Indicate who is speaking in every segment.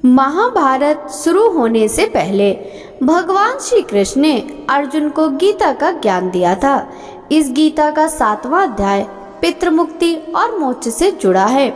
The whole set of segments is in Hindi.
Speaker 1: महाभारत शुरू होने से पहले भगवान श्री कृष्ण ने अर्जुन को गीता का ज्ञान दिया था। इस गीता का 7वां अध्याय पितृमुक्ति और मोक्ष से जुड़ा है।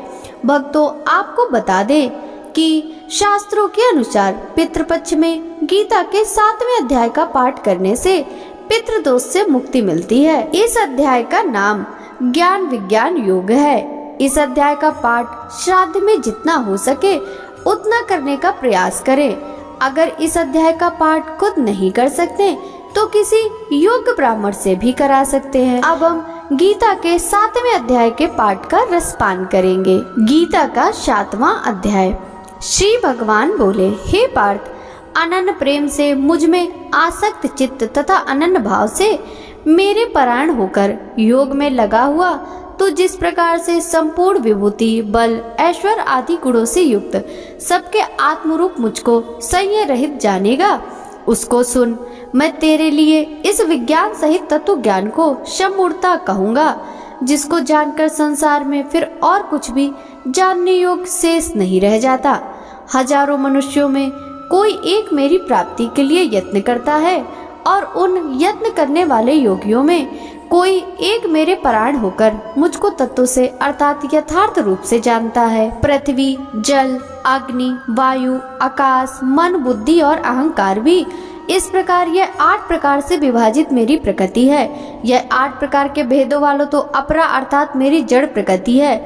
Speaker 1: भक्तों, आपको बता दें कि शास्त्रों के अनुसार पितृपक्ष में गीता के 7वें अध्याय का पाठ करने से पितृदोष से मुक्ति मिलती है। इस अध्याय का नाम ज्ञान विज्ञान योग है। इस अध्याय का पाठ श्राद्ध में जितना हो सके उतना करने का प्रयास करें। अगर इस अध्याय का पाठ खुद नहीं कर सकते तो किसी योग्य ब्राह्मण से भी करा सकते हैं। अब हम गीता के 7वें अध्याय के पाठ का रसपान करेंगे। गीता का 7वां अध्याय। श्री भगवान बोले, हे पार्थ, अनन्य प्रेम से मुझ में आसक्त चित्त तथा अनन्य भाव से मेरे परायण होकर योग में लगा हुआ तो जिस प्रकार से संपूर्ण विभूति, बल, ऐश्वर्य आदि गुणों से युक्त सबके आत्मरूप मुझको संयम रहित जानेगा, उसको सुन। मैं तेरे लिए इस विज्ञान सहित तत्व ज्ञान को सम्पूर्णता कहूँगा, जिसको जानकर संसार में फिर और कुछ भी जानने योग्य शेष नहीं रह जाता। हजारों मनुष्यों में कोई एक मेरी प्राप्ति के लिए यत्न करता है और उन यत्न करने वाले योगियों में कोई एक मेरे परायण होकर मुझको तत्व से अर्थात यथार्थ रूप से जानता है। पृथ्वी, जल, अग्नि, वायु, आकाश, मन, बुद्धि और अहंकार भी इस प्रकार यह 8 प्रकार से विभाजित मेरी प्रकृति है। यह 8 प्रकार के भेदों वालों तो अपरा अर्थात मेरी जड़ प्रकृति है।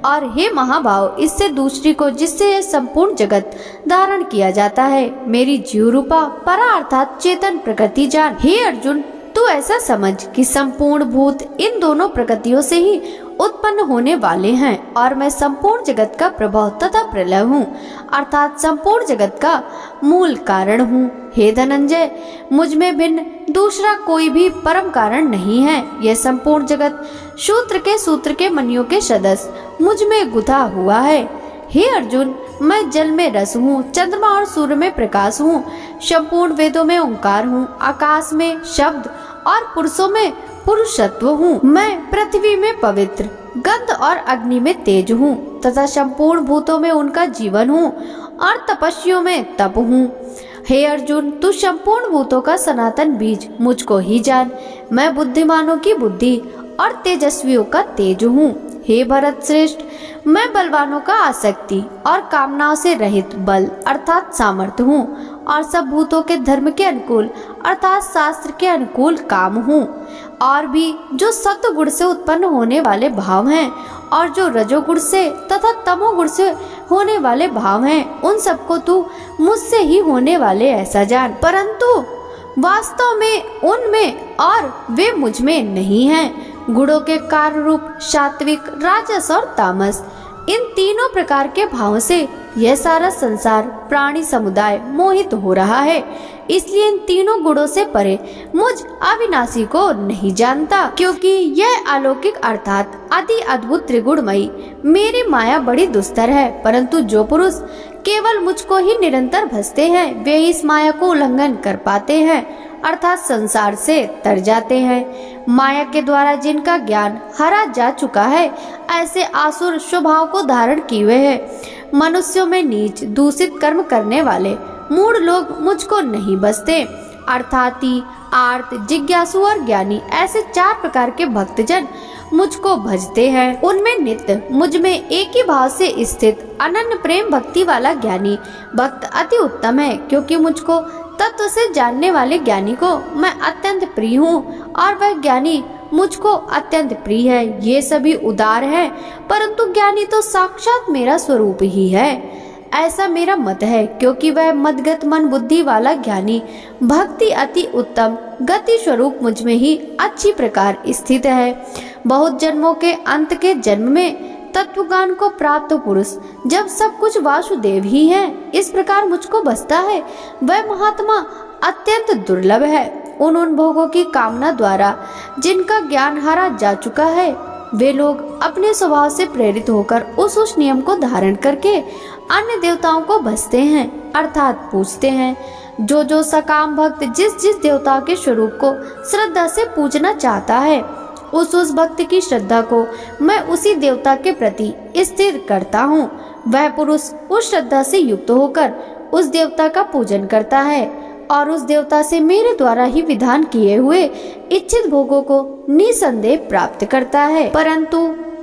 Speaker 1: और हे महाभाव, इससे दूसरी को जिससे यह संपूर्ण जगत धारण किया जाता है, मेरी जीव रूपा परा अर्थात चेतन प्रकृति जान। हे अर्जुन, तू ऐसा समझ कि संपूर्ण भूत इन दोनों प्रकृतियों से ही उत्पन्न होने वाले हैं और मैं संपूर्ण जगत का प्रभाव तथा प्रलय हूँ, अर्थात संपूर्ण जगत का मूल कारण हूँ। हे धनंजय, मुझ में भिन्न दूसरा कोई भी परम कारण नहीं है। यह संपूर्ण जगत सूत्र के मणियों के सदस्य मुझ में गुथा हुआ है। हे अर्जुन, मैं जल में रस हूँ, चंद्रमा और सूर्य में प्रकाश हूँ, संपूर्ण वेदों में ओंकार हूँ, आकाश में शब्द और पुरुषों में पुरुषत्व हूँ। मैं पृथ्वी में पवित्र, गंध और अग्नि में तेज हूँ तथा संपूर्ण भूतों में उनका जीवन हूँ और तपस्वियों में तप हूँ। हे अर्जुन, तू संपूर्ण भूतों का सनातन बीज मुझको ही जान। मैं बुद्धिमानों की बुद्धि और तेजस्वियों का तेज हूँ। हे भरत श्रेष्ठ, मैं बलवानों का आसक्ति और कामनाओं से रहित बल अर्थात सामर्थ्य हूँ और सब भूतों के धर्म के अनुकूल अर्थात शास्त्र के अनुकूल काम हूँ। और भी जो सत्व गुण से उत्पन्न होने वाले भाव हैं और जो रजोगुण से तथा तमोगुण से होने वाले भाव हैं, उन सबको तू मुझसे ही होने वाले ऐसा जान। परंतु वास्तव में उनमें और वे मुझ में नहीं हैं। गुणों के कार्य रूप सात्विक, राजस और तामस, इन तीनों प्रकार के भावों से यह सारा संसार प्राणी समुदाय मोहित हो रहा है। इसलिए इन तीनों गुणों से परे मुझ अविनाशी को नहीं जानता, क्योंकि यह अलौकिक अर्थात अति अद्भुत त्रिगुणमयी मेरी माया बड़ी दुस्तर है। परंतु जो पुरुष केवल मुझको ही निरंतर भजते हैं, वे इस माया को उल्लंघन कर पाते हैं अर्थात संसार से तर जाते हैं। माया के द्वारा जिनका ज्ञान हरा जा चुका है, ऐसे आसुर स्वभाव को धारण किए हुए हैं। मनुष्यों में नीच दूषित कर्म करने वाले मूढ़ लोग मुझको नहीं बसते, अर्थात आर्त, जिज्ञासु और ज्ञानी, ऐसे 4 प्रकार के भक्तजन मुझको भजते हैं। उनमें नित्य मुझ में एक ही भाव से स्थित अनन्य प्रेम भक्ति वाला ज्ञानी भक्त अति उत्तम है, क्योंकि मुझको तत्व से जानने वाले ज्ञानी को मैं अत्यंत प्रिय हूँ और वह ज्ञानी मुझको अत्यंत प्रिय है। ये सभी उदार हैं, परंतु ज्ञानी तो साक्षात मेरा स्वरूप ही है, ऐसा मेरा मत है। क्योंकि वह मदगत मन बुद्धि वाला ज्ञानी भक्ति अति उत्तम गति स्वरूप मुझ में ही अच्छी प्रकार स्थित है। बहुत जन्मों के अंत के जन्म में तत्वज्ञान को प्राप्त पुरुष जब सब कुछ वासुदेव ही है, इस प्रकार मुझको बसता है, वह महात्मा अत्यंत दुर्लभ है। उन भोगों की कामना द्वारा जिनका ज्ञान हारा जा चुका है, वे लोग अपने स्वभाव से प्रेरित होकर उस नियम को धारण करके अन्य देवताओं को भजते हैं अर्थात पूजते हैं। जो सकाम भक्त जिस जिस देवता के स्वरूप को श्रद्धा से पूजना चाहता है, उस भक्त की श्रद्धा को मैं उसी देवता के प्रति स्थिर करता हूँ। वह पुरुष उस श्रद्धा से युक्त होकर उस देवता का पूजन करता है और उस देवता से मेरे द्वारा ही विधान किए हुए इच्छित भोगों को निसंदेह प्राप्त करता है। परंतु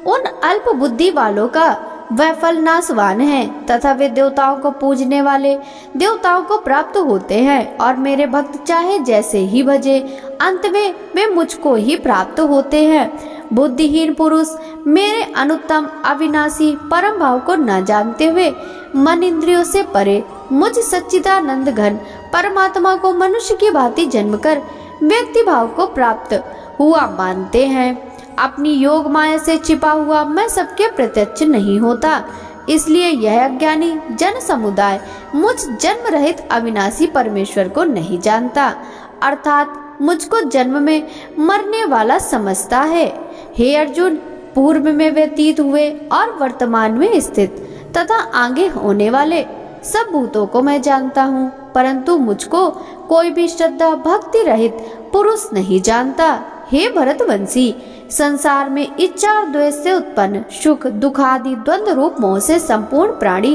Speaker 1: उन अल्प बुद्धि वालों का वह फल नाशवान है तथा वे देवताओं को पूजने वाले देवताओं को प्राप्त होते हैं और मेरे भक्त चाहे जैसे ही भजे अंत में वे मुझको ही प्राप्त होते हैं। बुद्धिहीन पुरुष मेरे अनुत्तम अविनाशी परम भाव को न जानते हुए मन इंद्रियों से परे मुझ सच्चिदानंद घन परमात्मा को मनुष्य की भांति जन्म कर व्यक्ति भाव को प्राप्त हुआ मानते हैं। अपनी योग माया से छिपा हुआ मैं सबके प्रत्यक्ष नहीं होता, इसलिए यह अज्ञानी जन समुदाय मुझ जन्म रहित अविनाशी परमेश्वर को नहीं जानता, अर्थात मुझको जन्म में मरने वाला समझता है। हे अर्जुन, पूर्व में व्यतीत हुए और वर्तमान में स्थित तथा आगे होने वाले सब भूतों को मैं जानता हूँ, परंतु मुझको कोई भी श्रद्धा भक्ति रहित पुरुष नहीं जानता। हे भरतवंशी, संसार में इच्छा और द्वेष से उत्पन्न सुख दुख आदि द्वंद्व रूप मोह से संपूर्ण प्राणी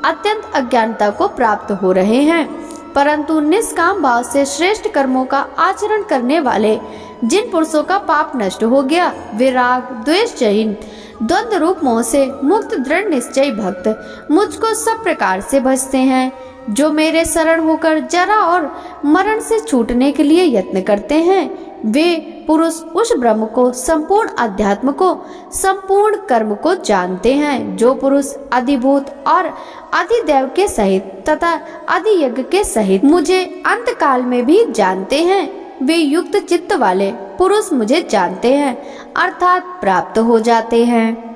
Speaker 1: अत्यंत अज्ञानता को प्राप्त हो रहे हैं, परंतु निष्काम भाव से श्रेष्ठ कर्मों का आचरण करने वाले जिन पुरुषों का पाप नष्ट हो गया, वे राग द्वेष जहीन द्वंद्व रूप मोह से मुक्त दृढ़ निश्चय भक्त मुझको सब प्रकार से भजते हैं। जो मेरे शरण होकर जरा और मरण से छूटने के लिए यत्न करते हैं, वे पुरुष उस ब्रह्म को, संपूर्ण अध्यात्म को, संपूर्ण कर्म को जानते हैं। जो पुरुष अधिभूत और अधिदेव के सहित तथा अधियज्ञ के सहित मुझे अंत काल में भी जानते हैं, वे युक्त चित्त वाले पुरुष मुझे जानते हैं, अर्थात प्राप्त हो जाते हैं।